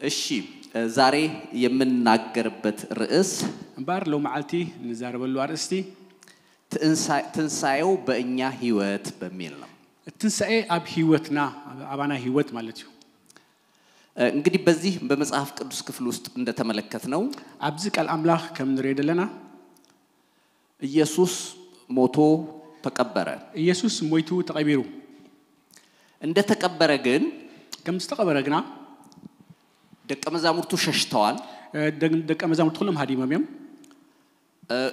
እሺ ዛሬ የምናገርበት ርዕስ እንባር ለው ማዓልቲ ንዛረበሉ አርእስቲ ትንሳኤው በእኛ ህይወት በሚል ነው። ትንሳኤ አብ ህይወትና አባና ህይወት ማለት ነው። እንግዲህ በዚህ በመጽሐፍ ቅዱስ ክፍል ውስጥ እንደተመለከትነው አብዚ ቃል አምላክ ከምንረደለና ኢየሱስ ሞቶ ተቀበረ። ኢየሱስ ሞይቱ ተቀበሩ እንደተቀበረ ግን ከምስተቀበረ ግና ደቀ መዛሙርቱ ሸሽተዋል። ደቀ መዛሙርቱ ሁሉም ሀዲመም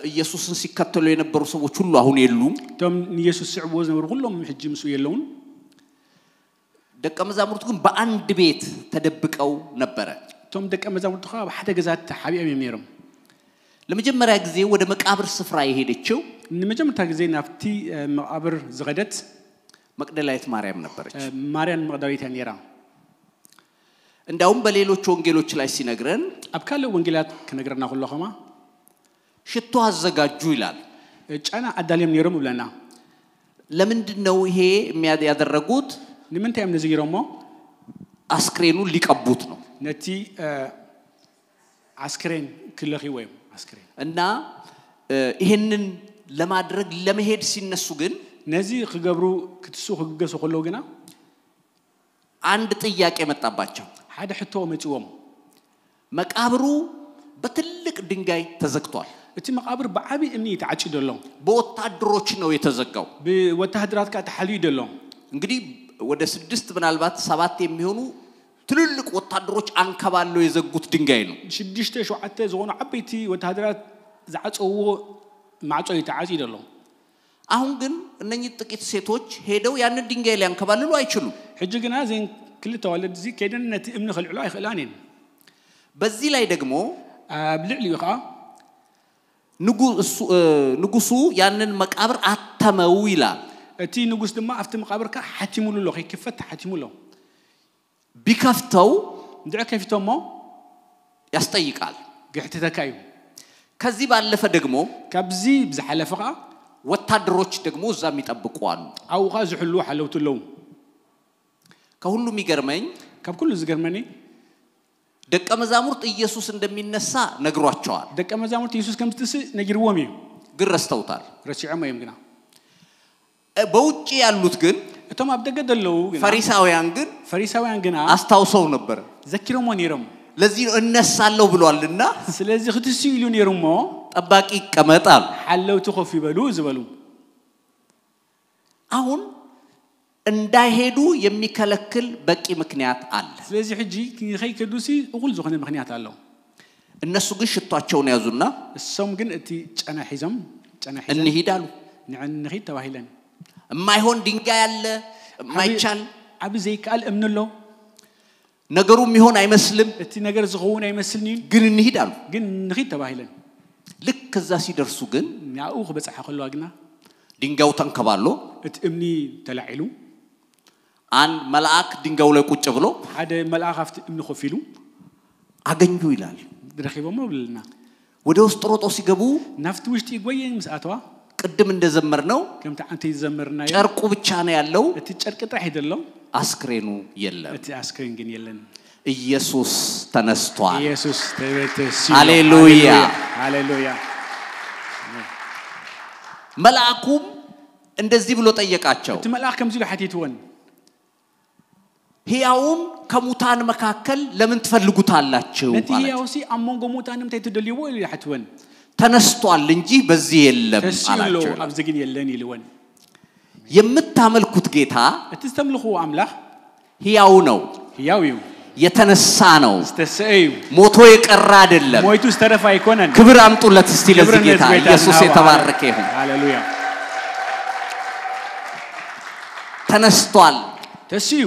ኢየሱስን ሲከተሉ የነበሩ ሰዎች ሁሉ አሁን የሉም። ቶም ኢየሱስ ሲዕቦ ዝነበሩ ሁሉም ሕጂ ምስ የለውን። ደቀ መዛሙርቱ ግን በአንድ ቤት ተደብቀው ነበር። ቶም ደቀ መዛሙርቱ በሐደ ገዛት ሐቢያም የሚረም ለመጀመሪያ ጊዜ ወደ መቃብር ስፍራ የሄደችው ለመጀመሪያ ጊዜ ናፍቲ መቃብር ዝገደት መቅደላዊት ማርያም ነበረች። ማርያም መቅደላዊት ያኔራ እንዳውም በሌሎች ወንጌሎች ላይ ሲነግረን አብካለ ወንጌላት ከነገርና ሁሉኸማ ሽቶ አዘጋጁ ይላል። ጫና አዳለም ይረም ብለና ለምንድነው ይሄ ያደረጉት? ለምንታይ እነዚህ ይረሞ አስክሬኑን ሊቀቡት ነው። ነቲ አስክሬን ክለኺ ወይም አስክሬን እና ይሄንን ለማድረግ ለመሄድ ሲነሱ ግን ነዚህ ከገብሩ ክትሱ ከገሱ ሁሉ ግና አንድ ጥያቄ መጣባቸው። ሓደ ሕቶ መጪዎም መቃብሩ በትልቅ ድንጋይ ተዘግቷል። እቲ መቃብር በዓቢ እምኒ ተዓጭደሎ በወታደሮች ነው የተዘጋው። በወታደራት ካ ተሐልይደሎ እንግዲህ ወደ 6 ምናልባት 7 የሚሆኑ ትልልቅ ወታደሮች አንከባለው የዘጉት ድንጋይ ነው። 6 7 ዝሆኑ ዓበይቲ ወታደራት ዘዓጽዎ ማዕጾ ይተዓጭደሎ። አሁን ግን እነኚህ ጥቂት ሴቶች ሄደው ያን ድንጋይ ሊያንከባልሉ አይችሉም። ሕጂ ግና ዘን ክልተ ወለድ ዚ ከደነት እምነ ኸልዕሉ አይኸላኔን። በዚህ ላይ ደግሞ ብልዕልዩ ኻ ንጉሱ ያንን መቃብር አተመው ይላል። እቲ ንጉስ ድማ አፍቲ መቃብር ካ ሐቲሙሉ ሎ ከይከፈት ሐቲሙሉ ቢከፍተው እንደ ከፍተሞ ያስጠይቃል። ግሕተተካዩ ከዚህ ባለፈ ደግሞ ካብዚ ብዝሐለፈ ካ ወታደሮች ደግሞ እዛም ይጠብቁዋል። አውኻ ዝሕሉ ሓለውትለው ከሁሉ የሚገርመኝ ካብ ኩሉ ዝገርመኒ ደቀ መዛሙርት ኢየሱስ እንደሚነሳ ነግሯቸዋል። ደቀ መዛሙርት ኢየሱስ ከምትስ ነግርዎም እዩ ግን ረስተውታል። ረሲዖም እዮም ግና በውጪ ያሉት ግን እቶም አብ ደገ ደለው ግና ፈሪሳውያን ግን አስታውሰው ነበር። ዘኪሮም ነይሮም ለዚህ ነው እነሳለሁ ብሏልና ስለዚህ ክትስ ይሉ ነይሮም ጠባቂ ይቀመጣል ሓለውቱ ኸፍ ይበሉ ዝበሉ አሁን እንዳይሄዱ የሚከለክል በቂ ምክንያት አለ። ስለዚህ ሕጂ ከይከዱሲ እኩል ዝኾነ ምክንያት አለው። እነሱ ግን ሽቷቸውን ያዙና እሶም ግን እቲ ጫና ሒዞም እንሂዳሉ። ንሂድ ተባሂለን የማይሆን ድንጋይ አለ የማይቻል አብ ዘይካል እምንሎ ነገሩ የሚሆን አይመስልም። እቲ ነገር ዝኸውን አይመስልኝም ግን እንሂዳሉ። ግን ንሂድ ተባሂለን ልክ እዛ ሲደርሱ ግን ያው በጽሐ ከሉ አግና ድንጋዩ ተንከባሎ እቲ እምኒ ተላዒሉ አንድ መልአክ ድንጋዩ ላይ ቁጭ ብሎ ሓደ መልአክ አፍቲ እምኒ ኸፊሉ አገኙ ይላል። ድረኺቦም ብለና ወደ ውስጥ ሮጦ ሲገቡ ናፍቲ ውሽጢ ይጎየኝ መስአተዋ ቅድም እንደዘመርነው ከምታ አንተ ይዘመርና ጨርቁ ብቻ ነው ያለው። እቲ ጨርቅ ጥራይ አይደለም አስክሬኑ የለም። እቲ አስክሬን ግን የለን። ኢየሱስ ተነስቷል። ኢየሱስ ተበተሲ ሃሌሉያ ሃሌሉያ። መልአኩም እንደዚህ ብሎ ጠየቃቸው። እቲ መልአክ ከምዚ ለሐቲትወን ሕያውን ከሙታን መካከል ለምን ትፈልጉታላችሁ? ነቲ ሕያውሲ አሞንጎ ሙታንም ተይተደልይዎ ይሐትወን ተነስቷል እንጂ በዚህ የለም አላቸው። አብዚ ግን የለን ይልወን። የምታመልኩት ጌታ እትስተምልኹ አምላክ ሕያው ነው፣ ሕያው እዩ፣ የተነሳ ነው፣ ዝተሰዩ ሞቶ የቀረ አይደለም። ሞይቱ ስተረፋ አይኮነን። ክብር አምጡለት እስቲ ለዚህ ጌታ። ኢየሱስ የተባረከ ይሁን። ሃሌሉያ። ተነስቷል ተስዩ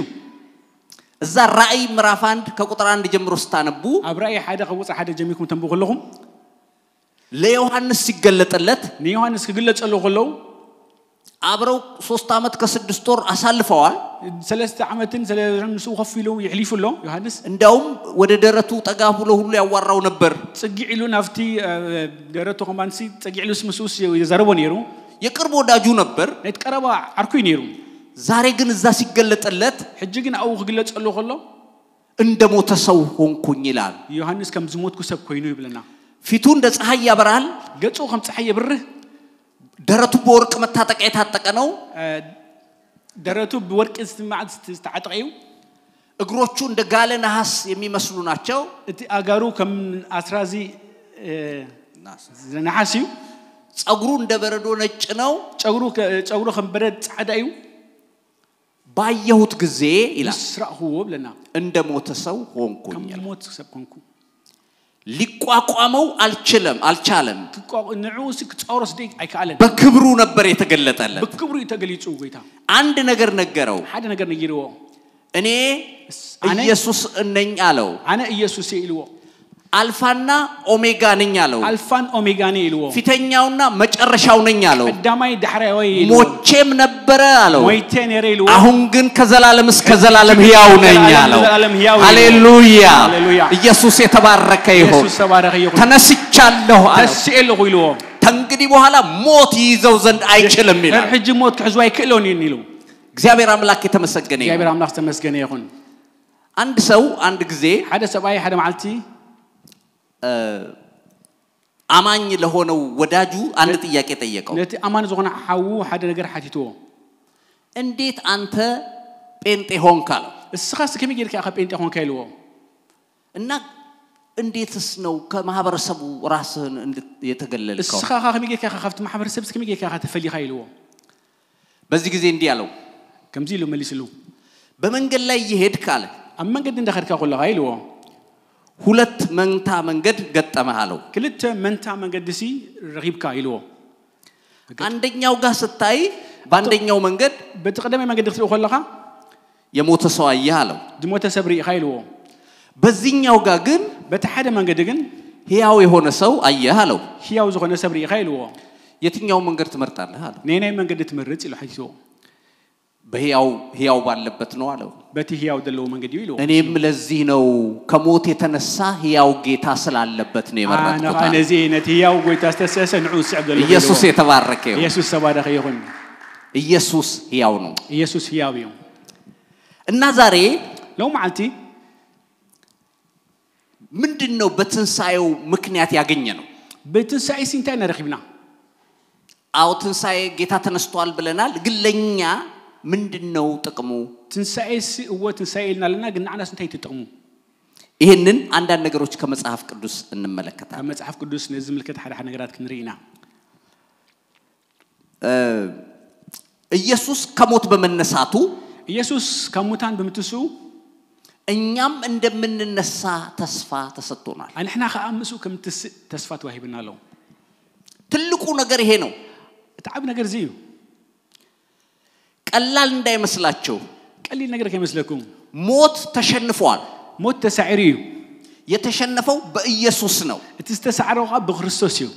እዛ ራእይ ምዕራፍ 1 ከቁጥር 1 ጀምሮ ስታነቡ አብራይ ሓደ ከውጽ ሓደ ጀሚኩም ተንቡ ሁሉም ለዮሐንስ ሲገለጥለት ለዮሐንስ ከገለጸለው ሁሉ አብረው 3 ዓመት ከ6 ወር አሳልፈዋል። 3 ዓመትን ስለምሱ ኸፊሉ ይሕሊፉሎ ዮሐንስ እንዳውም ወደ ደረቱ ጠጋ ብሎ ሁሉ ያዋራው ነበር። ጽጊዕሉ ናፍቲ ደረቱ ኮማንሲ ጽጊዕሉ ስምሱስ የዘረቦ ነይሩ የቅርብ ወዳጁ ነበር። ነትቀረባ አርኩ ይነይሩ ዛሬ ግን እዛ ሲገለጥለት ሕጂ ግን አው ከገለጸለው ሁሉ እንደ ሞተ ሰው ሆንኩኝ ይላል ዮሐንስ ከም ዝሞትኩ ሰብ ኮይኑ ይብለና ፊቱ እንደ ፀሐይ ያበራል ገጹ ከም ፀሐይ ይብርህ ደረቱ በወርቅ መታጠቂያ የታጠቀ ነው ደረቱ በወርቅ ተዓጠቀዩ እግሮቹ እንደ ጋለ ነሐስ የሚመስሉ ናቸው እቲ አጋሩ ከም አስራዚ ነሐሲው ጸጉሩ እንደ በረዶ ነጭ ነው ጸጉሩ ከም በረድ ጻዕዳዩ ባየሁት ጊዜ ይላል ስራሁ ብለና እንደ ሞተ ሰው ሆንኩኝ ከም ሞት ሰብ ሆንኩ ሊቋቋመው አልቻለም ንዑስ ክጻውረስ ዲክ አይካለን በክብሩ ነበር የተገለጠለት በክብሩ የተገለጹ ጌታ አንድ ነገር ነገረው ሓደ ነገር ነግረው እኔ ኢየሱስ ነኝ አለው አነ ኢየሱስ ይልዎ አልፋና ኦሜጋ ነኝ አለው አልፋን ኦሜጋ ነኝ ይልዎ ፊተኛውና መጨረሻው ነኝ አለው ቀዳማይ ዳህራዊ ይልዎ ሞቼም ነበር አለው ሞይቴን ይልዎ አሁን ግን ከዘላለም እስከ ዘላለም ሕያው ነኝ አለው ሃሌሉያ ኢየሱስ የተባረከ ይሁን ኢየሱስ ተባረከ ይሁን ተነስቻለሁ አለው ተስኤልሁ ይልዎ ተንግዲ በኋላ ሞት ይዘው ዘንድ አይችልም ይላል ሕጂ ሞት ከሕዝቡ አይክለውን ይልዎ እግዚአብሔር አምላክ የተመሰገነ ይሁን እግዚአብሔር አምላክ ተመስገነ ይሁን አንድ ሰው አንድ ጊዜ ሓደ ሰባይ ሓደ ማልቲ አማኝ ለሆነው ወዳጁ አንድ ጥያቄ ጠየቀው ለቲ አማን ዝኾነ ሓው ሓደ ነገር ሓቲትዎ እንዴት አንተ ጴንጤ ሆንክ አለው እስኻስ ከመይ ጌርካ ጴንጤ ሆንክ ይልዎ እና እንዴትስ ነው ከማህበረሰቡ ራስህን የተገለልከው እስኻ ከመይ ጌርካ ከፍት ማህበረሰብ ከመይ ጌርካ ተፈልይካ ይልዎ በዚህ ጊዜ እንዲህ አለው ከምዚ ሉ መልስሉ በመንገድ ላይ ይሄድክ አለ አመንገድ እንደኸድካ ኮለኻ ይልዎ ሁለት መንታ መንገድ ገጠመህ አለው ክልተ መንታ መንገድ ሲ ረኺብካ ይልዎ አንደኛው ጋር ስታይ ባንደኛው መንገድ በተቀደመ መንገድ ትሪኦ ኮለኻ የሞተ ሰው አየህ አለው ድሞተ ሰብሪ ይልዎ በዚህኛው ጋር ግን በተሐደ መንገድ ግን ሕያው የሆነ ሰው አየህ አለው ሕያው ዝኾነ ሰብሪ ይልዎ የትኛው መንገድ ትመርጣለህ አለው ነይ መንገድ ትመርጥ ይሉ ሐይቶ በሕያው ባለበት ነው አለው በቲ ሕያው ደለው መንገድ ይሉ እኔም ለዚህ ነው ከሞት የተነሳ ሕያው ጌታ ስላለበት ነው የመረጥኩት አና ነዚህ ነቲ ሕያው ጌታ ተሰሰ ንዑስ ዕደለው ኢየሱስ የተባረከ ይሁን ኢየሱስ ተባረከ ይሁን ኢየሱስ ሕያው ነው ኢየሱስ ሕያው ነው እና ዛሬ ለው ማልቲ ምንድነው በትንሳኤው ምክንያት ያገኘ ነው በትንሳኤ ሲንታይ ነርኺብና አው ትንሳኤ ጌታ ተነስቷል ብለናል ግን ለኛ ምንድነው ጥቅሙ ትንሳኤስ ወት ትንሳኤልናልና ግን አናስ እንታይ ተጠቅሙ ይሄንን አንዳንድ ነገሮች ከመጽሐፍ ቅዱስ እንመለከታለን መጽሐፍ ቅዱስ ነዚህ ምልክት ሓደ ነገራት ክንሪና ኢየሱስ ከሞት በመነሳቱ ኢየሱስ ከሙታን በመትሱ እኛም እንደምንነሳ ተስፋ ተሰጥቶናል አንሕና ከአምሱ ከምትስ ተስፋ ተዋሂብናለው ትልቁ ነገር ይሄ ነው ተዓብ ነገር ዝዩ ቀላል እንዳይመስላችሁ ቀሊል ነገር ከመስለኩም ሞት ተሸንፏል ሞት ተሳዕሪዩ የተሸነፈው በኢየሱስ ነው እትስተሳዕረው በክርስቶስ እዩ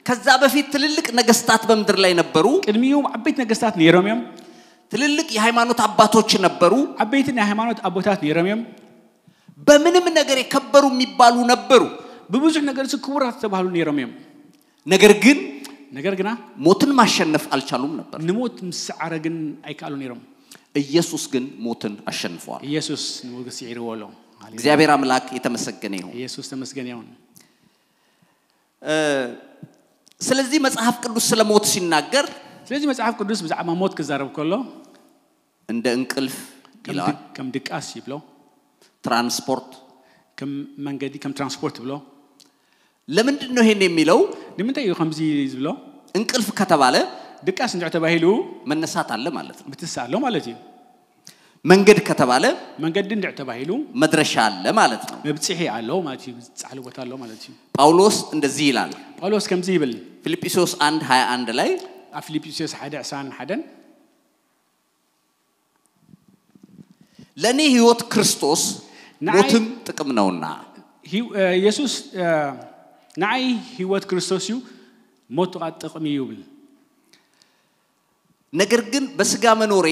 ከዛ በፊት ትልልቅ ነገስታት በመድር ላይ ነበሩ ቅድሚው አበይት ነገስታት ነይሮም ትልልቅ የሃይማኖት አባቶች ነበሩ አበይትና የሃይማኖት አባቶች ነይሮም በምንም ነገር የከበሩ የሚባሉ ነበሩ በብዙ ነገር ክቡራት ተባሉ ነይሮም ነገር ግን ሞትን ማሸነፍ አልቻሉም ነበር ንሞት ምስዓረ ግን አይካሉ ነይሮም ኢየሱስ ግን ሞትን አሸንፏል ኢየሱስ ንሞገስ ይርወሎ እግዚአብሔር አምላክ የተመሰገነ ይሁን ኢየሱስ ተመስገነ ይሁን ስለዚህ መጽሐፍ ቅዱስ ስለ ሞት ሲናገር ስለዚህ መጽሐፍ ቅዱስ በዛዕማ ሞት ከዛረብ ከሎ እንደ እንቅልፍ ይላል ከም ድቃስ ይብሎ ትራንስፖርት ከም መንገዲ ከም ትራንስፖርት ብሎ ለምንድን ነው ይሄን የሚለው ለምንታይ ከምዚ ይዝብሎ እንቅልፍ ከተባለ ድቃስ እንደ ተባሂሉ መነሳት አለ ማለት ነው ብትሳለው ማለት እዩ መንገድ ከተባለ መንገድ እንደ ተባሂሉ መድረሻ አለ ማለት ነው መብጽሒ አለው ማለት እዩ ጻዕሉ ቦታ አለው ማለት እዩ ጳውሎስ እንደዚህ ይላል ጳውሎስ ከምዚ ይብል ፊልጵስዩስ 1:21 ላይ ፊልጵስዩስ 1:21 ለኔ ሕይወት ክርስቶስ ሞትም ጥቅም ነውና ኢየሱስ ናይ ሕይወት ክርስቶስ እዩ ሞት ጥቅም ይብል ነገር ግን በስጋ መኖሬ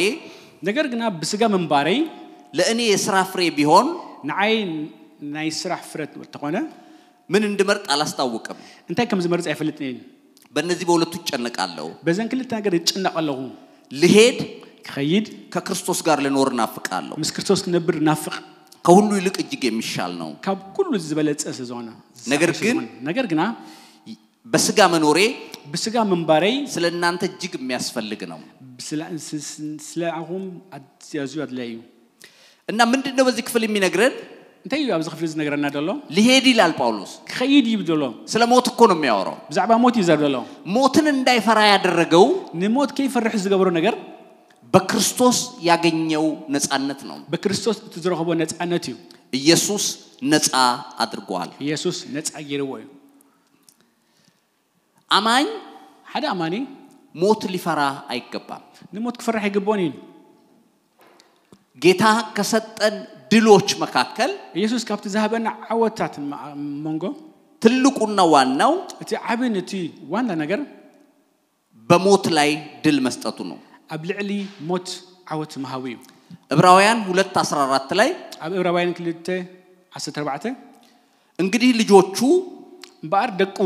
ነገር ግን በስጋ መንባሬ ለእኔ የሥራ ፍሬ ቢሆን ናይ ስራሕ ፍረት ተቆነ ምን እንድመርጥ አላስታውቅም እንታይ ከም ዝመርጽ አይፈልጥኝ በእነዚህ በሁለቱ ጨነቃለሁ በዘን ክልተ ነገር ይጨነቃለሁ ልሄድ ከይድ ከክርስቶስ ጋር ልኖር ናፍቃለሁ ምስ ክርስቶስ ነብር ናፍቅ ከሁሉ ይልቅ እጅግ የሚሻል ነው ካብ ኩሉ ዝበለጸ ስለሆነ ነገር ግን በስጋ መኖሬ በስጋ መንባሬ ስለናንተ እጅግ የሚያስፈልግ ነው ስለ አሁን አትያዙ አድላዩ እና ምንድነው በዚህ ክፍል የሚነግረን እንታይ እዩ ኣብዚ ክፍል ዝነገረና ደሎ ሊሄድ ይላል ጳውሎስ ከይድ ይብደሎ ስለ ሞት እኮ ነው የሚያወራው ብዛዕባ ሞት ይዘርደሎ ሞትን እንዳይፈራ ያደረገው ንሞት ከይፈርሕ ዝገብሮ ነገር በክርስቶስ ያገኘው ነፃነት ነው በክርስቶስ ተዝረኸቦ ነፃነት እዩ ኢየሱስ ነፃ አድርጓል ኢየሱስ ነፃ ይርወ አማኝ ሓደ አማኒ ሞት ሊፈራ አይገባም ንሞት ክፈርሕ አይገባውን ጌታ ከሰጠን ድሎች መካከል ኢየሱስ ካብት ዘሃበና ዓወታት መንጎ ትልቁና ዋናው እቲ ዓብን እቲ ዋና ነገር በሞት ላይ ድል መስጠቱ ነው አብልዕሊ ሞት ዓወት መሃዊ ዕብራውያን 2:14 ላይ ዕብራውያን 2:14 እንግዲህ ልጆቹ ባር ደቁ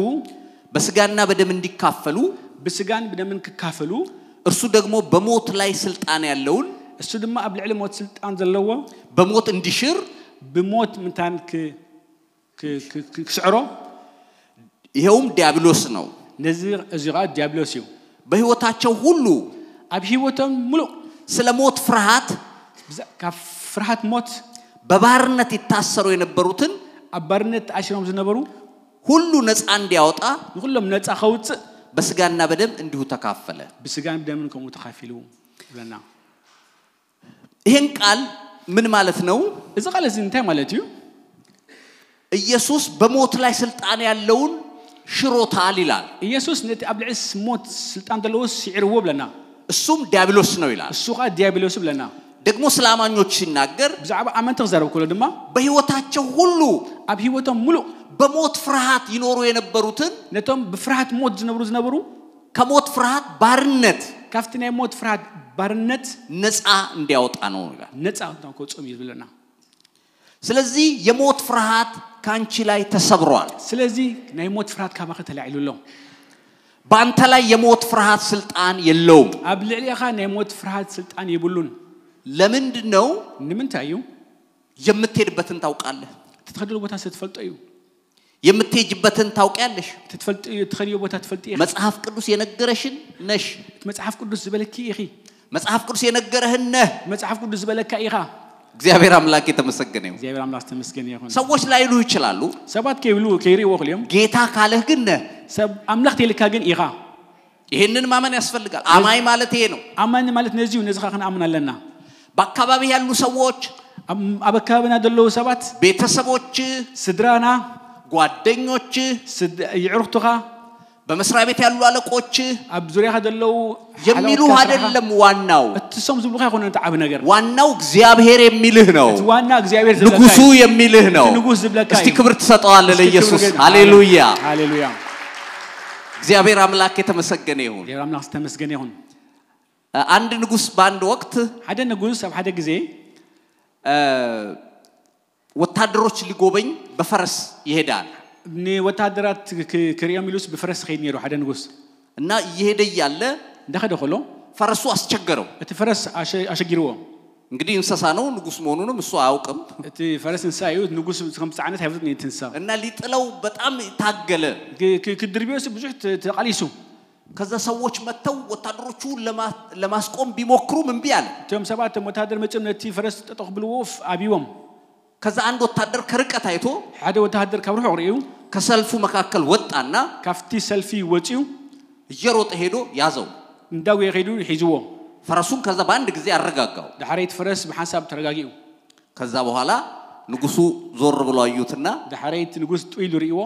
በስጋና በደም እንዲካፈሉ በስጋን በደም እንካፈሉ እርሱ ደግሞ በሞት ላይ ስልጣን ያለውን እሱ ድማ አብልዕሊ ሞት ስልጣን ዘለዎ በሞት እንዲሽር በሞት ምንታን ክስዕሮ ይሄውም ዲያብሎስ ነው ነዚህ እዚጋ ዲያብሎስ እዩ በህይወታቸው ሁሉ ኣብ ህይወቶም ሙሉ ስለ ሞት ፍርሃት ሞት በባርነት ይታሰሩ የነበሩትን አባርነት አሽሮም ዝነበሩ ሁሉ ነፃ እንዲያወጣ ሁሉም ነፃ ኸውጽ በስጋና በደም እንዲሁ ተካፈለ በስጋና በደም ከሙ ተካፈሉ ለና ይሄን ቃል ምን ማለት ነው እዚ ቃል እዚ እንታይ ማለት እዩ ኢየሱስ በሞት ላይ ስልጣን ያለውን ሽሮታል ይላል ኢየሱስ ነቲ አብልዕስ ሞት ስልጣን ደለውስ ሲዕርዎ ብለና እሱም ዲያብሎስ ነው ይላል እሱ ቃ ዲያብሎስ ብለና ደግሞ ስላማኞች ሲናገር ብዛዕባ አመንተ ዘረብ ኮለ ድማ በህይወታቸው ሁሉ ኣብ ህይወቶም ሙሉ በሞት ፍርሃት ይኖሩ የነበሩትን ነቶም በፍርሃት ሞት ዝነበሩ ከሞት ፍርሃት ባርነት ካፍትና ሞት ፍርሃት ባርነት ነፃ እንዲያወጣ ነው ይላል ነፃ ተቆጽም ይብለና ስለዚህ የሞት ፍርሃት ካንቺ ላይ ተሰብሯል ስለዚህ ናይ ሞት ፍርሃት ካባኸ ተላዕሉሎ ባንተ ላይ የሞት ፍርሃት ስልጣን የለውም አብልዕሊኻ ናይ ሞት ፍርሃት ስልጣን ይብሉን ለምንድነው ንምንታዩ የምትሄድበትን ታውቃለህ ተተኸደሉ ቦታ ስትፈልጠዩ የምትሄጅበትን ታውቂያለሽ ትኸዲዮ ቦታ ትፈልጥ መጽሐፍ ቅዱስ የነገረሽን ነሽ መጽሐፍ ቅዱስ ዝበለኪ ይኺ መጽሐፍ ቅዱስ የነገረህን ነህ መጽሐፍ ቅዱስ ዝበለካ ይኻ እግዚአብሔር አምላክ የተመሰገነ ይሁን እግዚአብሔር አምላክ ተመስገነ ይሁን ሰዎች ላይሉ ይችላሉ ሰባት ከይብሉ ከይሪው ወክለም ጌታ ካለህ ግን ሰብ አምላክ ተልካ ግን ይኻ ይሄንን ማመን ያስፈልጋል አማኝ ማለት ይሄ ነው አማኝ ማለት ነዚው ነዝኻ ከን አምናለና በአካባቢ ያሉ ሰዎች አበካበና ደለው ሰባት ቤተሰቦች ስድራና ጓደኞች ይዕርቱኻ በመስሪያ ቤት ያሉ አለቆች ኣብ ዙሪያኻ ደለው የሚሉ አይደለም ዋናው እትሰም ዝብሉኻ ይሆነ ተዓብ ነገር ዋናው እግዚአብሔር የሚልህ ነው ዋና እግዚአብሔር ዝብለካ ንጉሱ የሚልህ ነው ንጉስ ዝብለካ እስቲ ክብር ተሰጠዋለህ ለኢየሱስ ሃሌሉያ ሃሌሉያ እግዚአብሔር አምላክ የተመሰገነ ይሁን እግዚአብሔር አምላክ ተመስገነ ይሁን አንድ ንጉስ በአንድ ወቅት ሓደ ንጉስ ኣብ ሓደ ጊዜ ወታደሮች ሊጎበኝ በፈረስ ይሄዳል ወታደራት ከሪያም ይሉስ በፈረስ ኸይድ ነው ሓደ ንጉስ እና ይሄደ ያለ እንደኸደ ሆሎ ፈረሱ አስቸገረው እቲ ፈረስ አሸጊርዎ እንግዲህ እንሰሳ ነው ንጉስ መሆኑንም እሱ አያውቅም እቲ ፈረስ እንሳዩ ንጉስ ከምጻነት አይወጥ ነው እንተንሳ እና ሊጥለው በጣም ታገለ ከድርቢውስ ብዙ ተቃሊሱ ከዛ ሰዎች መተው ወታደሮቹ ለማስቆም ቢሞክሩ ምንቢ አለ ተም ሰባት ወታደር መጨነቲ ፈረስ ተጠቅብልዎ አቢዎም ከዛ አንድ ወታደር ከርቀት አይቶ ሓደ ወታደር ካብርሑ ወሪዩ ከሰልፉ መካከል ወጣና ካፍቲ ሰልፊ ወጪው እየሮጠ ሄዶ ያዘው እንዳው ይሄዱ ይይዝዎ ፈረሱን ከዛ በአንድ ጊዜ አረጋጋው ዳሐሬት ፈረስ በሐሳብ ተረጋጊው ከዛ በኋላ ንጉሱ ዞር ብሎ አዩትና ዳሐሬት ንጉስ ጡይሉ ሪዎ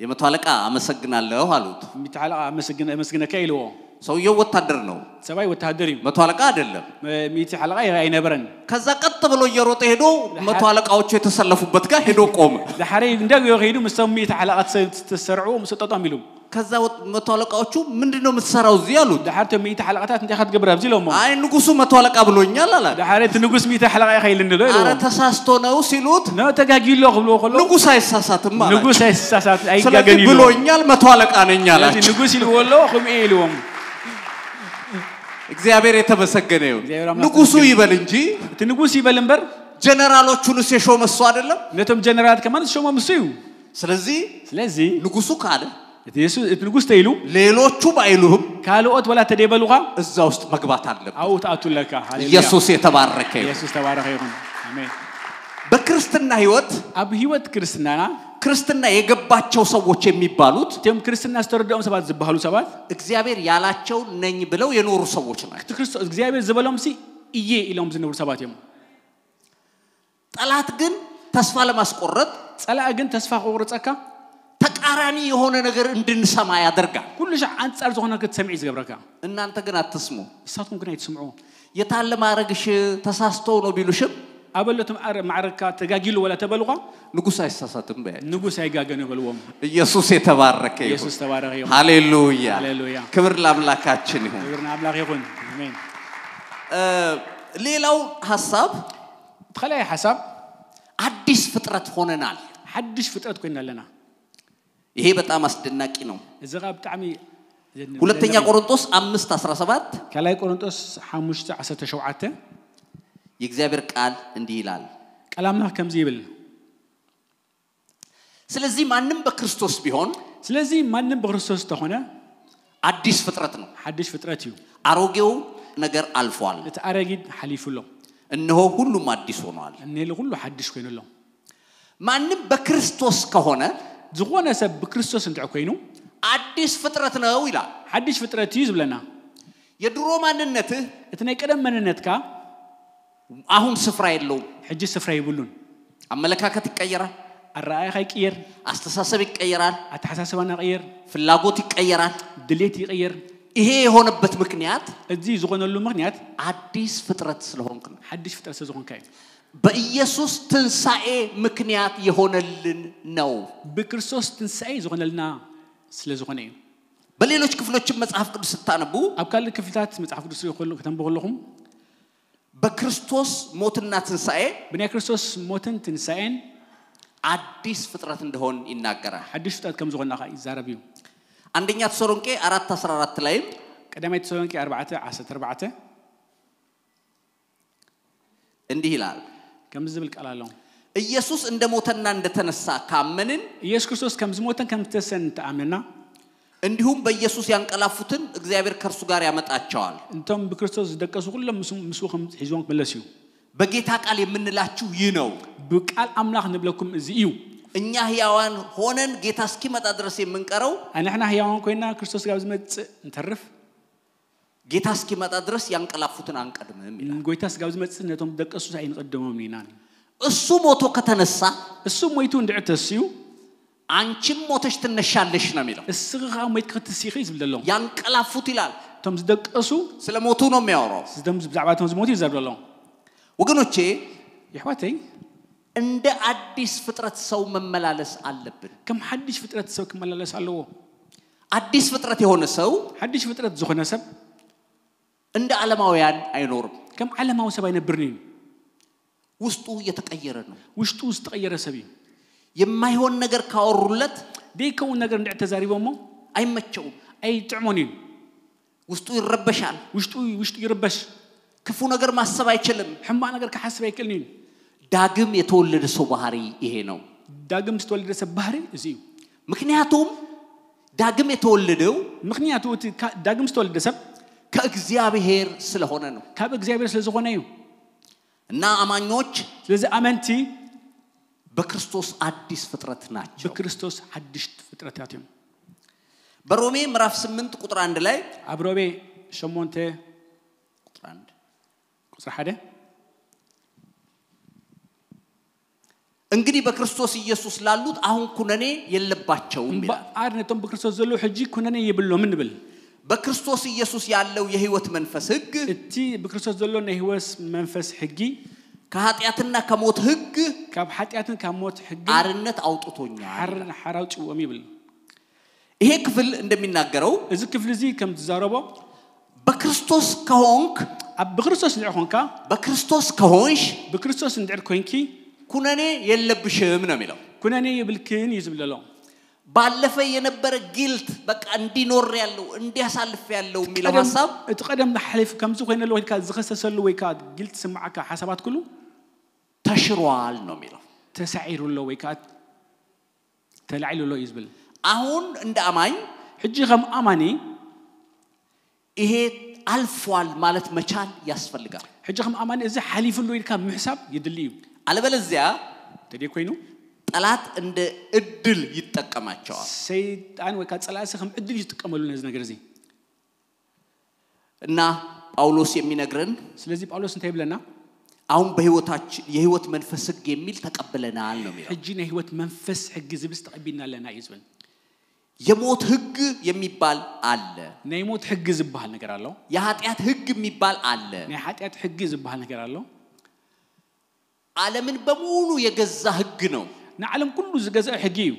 የመቶ አለቃ አመሰግናለሁ አሉት ሚታላ አመሰግነካ ይልዎ ሰውየው ወታደር ነው ሰባይ ወታደር መቶ አለቃ አይደለም ሚቲ አለቃ አይነበረን ከዛ ቀጥ ብሎ እየሮጠ ሄዶ መቶ አለቃዎቹ የተሰለፉበት ጋር ሄዶ ቆመ ዳሐሬት እንዳው ይሄዱ መስሚት አለቃት ተሰርዑ መስጠጣም ይሉ ከዛ መቶ አለቃዎቹ ምንድነው የምትሰራው እዚህ አሉት ዳሐርተ ሚቲ አለቃታት እንት ያخት ገብራ ብዚሎም አይ ንጉሱ መቶ አለቃ ብሎኛል አላ ዳሐሬት ንጉስ ሚቲ አለቃ ይኸይል እንደለው ይሉ አረ ተሳስቶ ነው ሲሉት ነው ተጋጊሎ ብሎ ኮሎ ንጉስ አይሳሳትም ማለት ንጉስ አይሳሳት አይጋገኒ ብሎኛል መቶ አለቃ ነኝ አላችሁ ንጉስ ይልወሎ ኹም ይሉም እግዚአብሔር የተመሰገነ ይሁን ንጉሱ ይበል እንጂ ንጉስ ይበል እንበር ጀነራሎቹንስ የሾመ እሱ አይደለም ነቶም ጀነራል ከማን ሾመ መስዩ ስለዚህ ንጉሱ ካለ ኢየሱስ ንጉስ ተይሉ ሌሎቹ ባይሉህም ካልኦት ወላ ተደበሉኻ እዛ ውስጥ መግባት አለበት አውት አቱለካ ሃሌሉያ ኢየሱስ የተባረከ ኢየሱስ ተባረከ ይሁን አሜን በክርስትና ህይወት አብ ህይወት ክርስትናና ክርስትና የገባቸው ሰዎች የሚባሉት ተም ክርስትና አስተረዳው ሰባት ዝባሉ ሰባት እግዚአብሔር ያላቸው ነኝ ብለው የኖሩ ሰዎች ናቸው ክርስቶስ እግዚአብሔር ዝበለውም ሲ ኢዬ ኢሎም ዝነብሩ ሰባት የሙ ጠላት ግን ተስፋ ለማስቆረጥ ጸላ ግን ተስፋ ቆርጸካ ተቃራኒ የሆነ ነገር እንድንሰማ ያደርጋል ሁሉሽ አንጻር ዘሆነ ከተሰምዒ ዝገብረካ እናንተ ግን አትስሙ እሳቱም ግን አይተስምዑ የታለ ማረግሽ ተሳስተው ነው ቢሉሽም አበለቱም ማዕረካ ተጋጊሉ ወላ ተበልቋ ንጉስ አይሳሳትም በያ ንጉስ አይጋገነ በልወም ኢየሱስ የተባረከ ይሁን ኢየሱስ ተባረከ ይሁን ሃሌሉያ ሃሌሉያ ክብር ለአምላካችን ይሁን ክብር ለአምላክ ይሁን አሜን ሌላው ሐሳብ ተኸላይ ሐሳብ አዲስ ፍጥረት ሆነናል አዲስ ፍጥረት ኮይናለና ይሄ በጣም አስደናቂ ነው እዚጋ በጣም ሁለተኛ ቆሮንቶስ 5:17 ከላይ ቆሮንቶስ 5:17 የእግዚአብሔር ቃል እንዲህ ይላል ቀላምና ከምዚ ይብል ስለዚህ ማንንም በክርስቶስ ቢሆን ስለዚህ ማንንም በክርስቶስ ተሆነ አዲስ ፍጥረት ነው አዲስ ፍጥረት እዩ አሮጌው ነገር አልፏል ተአረጊድ ሐሊፉሎ እነሆ ሁሉም አዲስ ሆኗል እነሆ ሁሉ አዲስ ኮይነሎ ማንንም በክርስቶስ ከሆነ ዝሆነ ሰብ በክርስቶስ እንት ኮይኑ አዲስ ፍጥረት ነው ይላል አዲስ ፍጥረት ይዝብለና የድሮ ማንነትህ እትኔ ቀደም ማንነትካ አሁን ስፍራ የለው ሕጂ ስፍራ ይብሉን አመለካከት ይቀየራል አራአይ ይቀየር አስተሳሰብ ይቀየራል አተሐሳሰብና ይቀየር ፍላጎት ይቀየራል ድሌት ይቀየር ይሄ የሆነበት ምክንያት እዚህ ዝሆነሉ ምክንያት አዲስ ፍጥረት ስለሆንክ ነው አዲስ ፍጥረት ስለሆንካይ በኢየሱስ ትንሳኤ ምክንያት የሆነልን ነው በክርስቶስ ትንሳኤ ዝሆነልና ስለዝሆነ በሌሎች ክፍሎችም መጽሐፍ ቅዱስ ስታነቡ አብካል ክፍልታት መጽሐፍ ቅዱስ ይቆሉ ከተንበሁለኩም በክርስቶስ ሞትና ትንሳኤ በክርስቶስ ሞትን ትንሳኤን አዲስ ፍጥረት እንደሆን ይናገራል አዲስ ፍጥረት ከም ዝሆነና ይዛረብዩ አንደኛ ተሰሎንቄ 4:14 ላይ ቀዳማይ ተሰሎንቄ 4:14 እንዲህ ይላል ከምዝብል ቃላለው ኢየሱስ እንደሞተና እንደተነሳ ካመንን ኢየሱስ ክርስቶስ ከምዝሞተን ከምተሰን ተአምነና እንዲሁም በኢየሱስ ያንቀላፉትን እግዚአብሔር ከርሱ ጋር ያመጣቸዋል እንቶም በክርስቶስ ደቀሱ ሁሉም ምስውም ሒዞን መለሲዩ በጌታ ቃል የምንላችሁ ይህ ነው በቃል አምላክ ንብለኩም እዚ እዩ እኛ ሕያዋን ሆነን ጌታ እስኪመጣ ድረስ የምንቀረው አናህና ሕያዋን ኮይና ክርስቶስ ጋር ዝመጽ እንተርፍ ጌታ እስኪመጣ ድረስ ያንቀላፉትን አንቀድምም ይላል ጎይታስ ጋር ዝመጽ ነቶም ደቀሱ ሳይንቀደመም ኒናን እሱ ሞቶ ከተነሳ እሱ ሞይቱ እንደዕተስዩ አንቺም ሞተሽ ትነሻለሽ ነው የሚለው እስኻ ሞይት ከተሲኺ ዝብለለው ያንቀላፉት ይላል ቶም ዝደቀሱ ስለሞቱ ነው የሚያወራው ዝደም ዝብዛዕባቶም ዝሞቱ ይዘብለለው ወገኖቼ ይህዋተይ እንደ አዲስ ፍጥረት ሰው መመላለስ አለብን ከም አዲስ ፍጥረት ሰው ከመላለስ አለዎ አዲስ ፍጥረት የሆነ ሰው አዲስ ፍጥረት ዝሆነ ሰብ እንደ ዓለማውያን አይኖርም ከም ዓለማው ሰብ አይነብርኒ ውስጡ የተቀየረ ነው ውስጡ ተቀየረ ሰብ የማይሆን ነገር ካወሩለት ዴከው ነገር እንደተዛሪበሞ አይመቸውም አይጥዕሞኒ ውስጡ ይረበሻል ውስጡ ይረበሽ ክፉ ነገር ማሰብ አይችልም ሕማ ነገር ከሐሰብ አይከልኒ ዳግም የተወለደ ሰው ባህሪ ይሄ ነው ዳግም የተወለደ ሰብ ባህሪ እዚዩ ምክንያቱም ዳግም የተወለደው ምክንያቱ ዳግም የተወለደ ሰብ ከእግዚአብሔር ስለሆነ ነው ከእግዚአብሔር ስለሆነ ነው እና አማኞች ስለዚህ አመንቲ በክርስቶስ አዲስ ፍጥረት ናቸው በክርስቶስ አዲስ ፍጥረታት ነው በሮሜ ምዕራፍ 8 ቁጥር 1 ላይ አብሮቤ 8 ቁጥር 1 ቁጥር 1 እንግዲህ በክርስቶስ ኢየሱስ ላሉት አሁን ኩነኔ የለባቸውም ይላል አርነቶም በክርስቶስ ዘሎ ሕጂ ኩነኔ ይብሎ ምን ብል በክርስቶስ ኢየሱስ ያለው የሕይወት መንፈስ ሕግ እቲ በክርስቶስ ዘሎና የሕይወት መንፈስ ሕጊ ከኃጢአትና ከሞት ሕግ ካብ ኃጢአትን ከሞት ሕግ አርነት አውጥቶኛል ሐራውጭ ወሚብል ይሄ ክፍል እንደሚናገረው እዚ ክፍል እዚ ከም ተዛረቦ በክርስቶስ ከሆንክ በክርስቶስ እንደሆንካ በክርስቶስ ከሆንሽ በክርስቶስ እንደር ኮንኪ ኩነኔ የለብሽም ነው የሚለው ኩነኔ ይብልክን ይዝብለለው ባለፈ የነበረ ጊልት በቃ እንዲኖር ያለው እንዲያሳልፍ ያለው የሚለው ሐሳብ እትቀደም ለሐሊፍ ከምዚ ኮይነለው ወይካ ዝኸሰሰሉ ወይካ ጊልት ስማዓካ ሐሳባት ኩሉ ተሽሯል ነው የሚለው ተሳዒሩሎ ወይ ካት ተላዒሉሎ ይዝብል አሁን እንደ አማኝ ሕጂ ከም አማኒ ይሄ አልፏል ማለት መቻል ያስፈልጋል ሕጂ ከም አማኒ እዚ ሓሊፍሎ ይልካ ምሕሳብ ይድልዩ አለበለዚያ ተዲይ ኮይኑ ጠላት እንደ እድል ይተቀማቸዋል ሰይጣን ወይ ካጸላሰ ከም እድል ይተቀመሉ ነዚ ነገር እዚ እና ጳውሎስ የሚነግረን ስለዚህ ጳውሎስ እንታይ ይብለና አሁን በህይወታችን የህይወት መንፈስ ህግ የሚል ተቀበለናል ነው የሚለው ሕጂ የህይወት መንፈስ ህግ ዝብስ ተቀቢናለና ይዝብል የሞት ህግ የሚባል አለ ናይ ሞት ህግ ዝባል ነገር አለው የኃጢአት ህግ የሚባል አለ ናይ ኃጢአት ህግ ዝባል ነገር አለው ዓለምን በሙሉ የገዛ ህግ ነው ዓለም ሁሉ ዝገዛ ህግ እዩ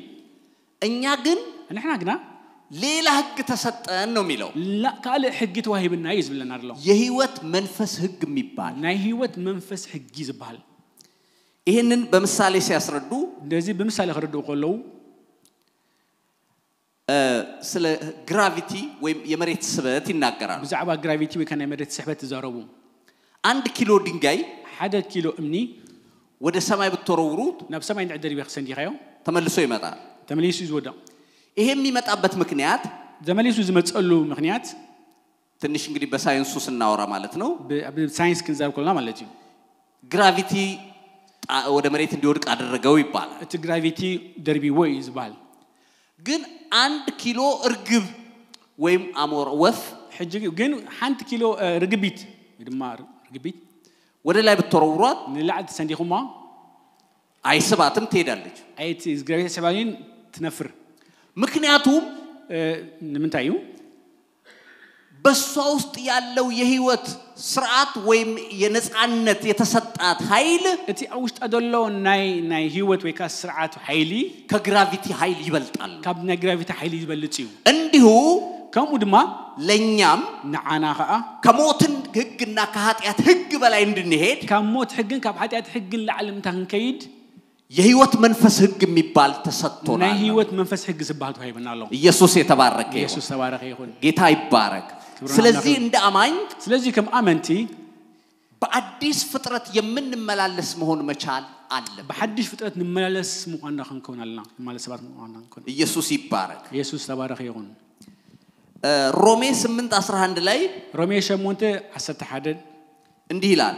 እኛ ግን እኛ ግና ሌላ ህግ ተሰጠን ነው የሚለው ላ ካለ ህግ ተዋሂብና ይዝብልና አይደለም የህይወት መንፈስ ህግ የሚባል ናይ ህይወት መንፈስ ህግ ይዝባል ይሄንን በምሳሌ ሲያስረዱ እንደዚህ በምሳሌ ከረዱ ቆለው ስለ ግራቪቲ ወይም የመሬት ስበት ይናገራሉ በዛዕባ ግራቪቲ ወይ ከነ መሬት ስበት ተዛረቡ 1 ኪሎ ድንጋይ 1 ኪሎ እምኒ ወደ ሰማይ ብትወረውሩት ናብ ሰማይ እንድዕደር ይበክሰን ዲኻዮ ተመልሶ ይመጣል ተመልሶ ይወዳ ይሄ የሚመጣበት ምክንያት ተመልሶ ዝመጸሉ ምክንያት ትንሽ እንግዲህ በሳይንሱ ስናወራ ማለት ነው በሳይንስ ክንዛር ኮልና ማለት እዩ ግራቪቲ ወደ መሬት እንዲወድቅ አደረገው ይባላል እቲ ግራቪቲ ደርቢ ወይ ይዝባል ግን 1 ኪሎ እርግብ ወይም አሞራ ወፍ ሕጂ ግን 1 ኪሎ ርግቢት ይድማ ርግቢት ወደ ላይ ብትወረውሯት ንላዕድ ሰንዲኹማ አይስባትም ትሄዳለች አይቲ ግራቪቲ ሰባይን ትነፍር ምክንያቱም ንምንታዩ በሷ ውስጥ ያለው የህይወት ስርዓት ወይም የነጻነት የተሰጣት ኃይል እቲ አውሽጣ ደሎ ናይ ህይወት ወይ ካ ስርዓት ኃይሊ ከግራቪቲ ኃይል ይበልጣል ካብ ናይ ግራቪቲ ኃይሊ ይበልጥ እዩ እንዲሁ ከምኡ ድማ ለኛም ንዓና ኸአ ከሞትን ህግና ከኃጢአት ህግ በላይ እንድንሄድ ካብ ሞት ህግን ካብ ኃጢአት ህግን ለዓለም ታንከይድ የህይወት መንፈስ ህግ የሚባል ተሰጥቶናል ናይ ህይወት መንፈስ ህግ ዝባል ተዋይበናል ኢየሱስ የተባረከ ይሁን ኢየሱስ ተባረከ ይሁን ጌታ ይባረክ ስለዚህ እንደ አማኝ ስለዚህ ከም አመንቲ በአዲስ ፍጥረት የምንመላለስ መሆን መቻል አለበት በሐዲስ ፍጥረት እንመላለስ መሆንና ከንከውናልና ማለት ሰባት መሆንና ከንከውን ኢየሱስ ይባረክ ኢየሱስ ተባረከ ይሁን ሮሜ 8:11 ላይ ሮሜ 8:11 እንዲህ ይላል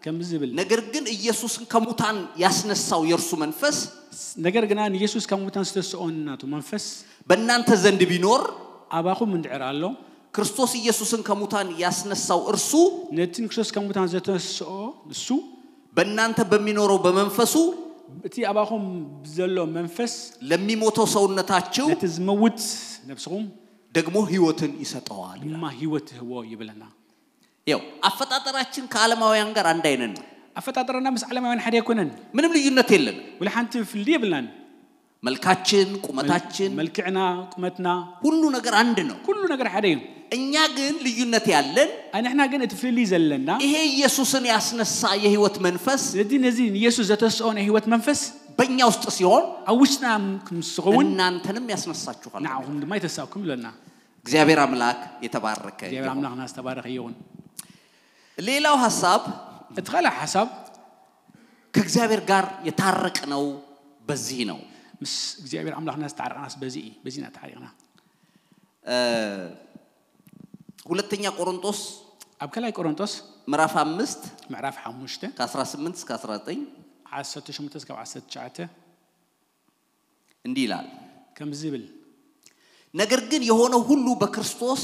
ከምዝብል ነገር ግን ኢየሱስን ከሙታን ያስነሳው የርሱ መንፈስ ነገር ግን ኢየሱስ ከሙታን ስተሰኦናቱ መንፈስ በእናንተ ዘንድ ቢኖር አባኹም እንድዕራሎ ክርስቶስ ኢየሱስን ከሙታን ያስነሳው እርሱ ነትን ክርስቶስ ከሙታን ዘተሰኦ እሱ በእናንተ በሚኖረው በመንፈሱ እቲ አባኹም ዘሎ መንፈስ ለሚሞተው ሰውነታችሁ ለተዝመውት ነፍስኩም ደግሞ ህይወትን ይሰጠዋል ድማ ህይወት ህዎ ይብለና ያው አፈጣጠራችን ከዓለማውያን ጋር አንድ አይነት ነው አፈጣጠርና ምስ ዓለማውያን ሓደ ይኮነን ምንም ልዩነት የለም ወለሓንቲ ፍልዲ ይብላን መልካችን ቁመታችን መልክዕና ቁመትና ሁሉ ነገር አንድ ነው ሁሉ ነገር ሓደ እዩ እኛ ግን ልዩነት ያለን አናህና ግን እትፍልሊ ዘለና ይሄ ኢየሱስን ያስነሳ የህይወት መንፈስ ለዚህ ኢየሱስ ዘተሰኦነ ህይወት መንፈስ በእኛ ውስጥ ሲሆን አውሽና ምስኸውን እናንተንም ያስነሳችኋል ናሁም ድማ ይተሳኩም ለና እግዚአብሔር አምላክ የተባረከ እግዚአብሔር አምላክ ናስተባረከ ይሁን ሌላው ሐሳብ እትኸላ ሐሳብ ከእግዚአብሔር ጋር የታረቅነው በዚህ ነው ምስ እግዚአብሔር አምላክ ናስተዓረቅናስ በዚህና ታሪቅና ሁለተኛ ቆሮንቶስ አብከላይ ቆሮንቶስ ምዕራፍ 5 ምዕራፍ 5 ከ18 እስከ 19 18 እስከ 19 እንዲህ ይላል ከምዝብል ነገር ግን የሆነው ሁሉ በክርስቶስ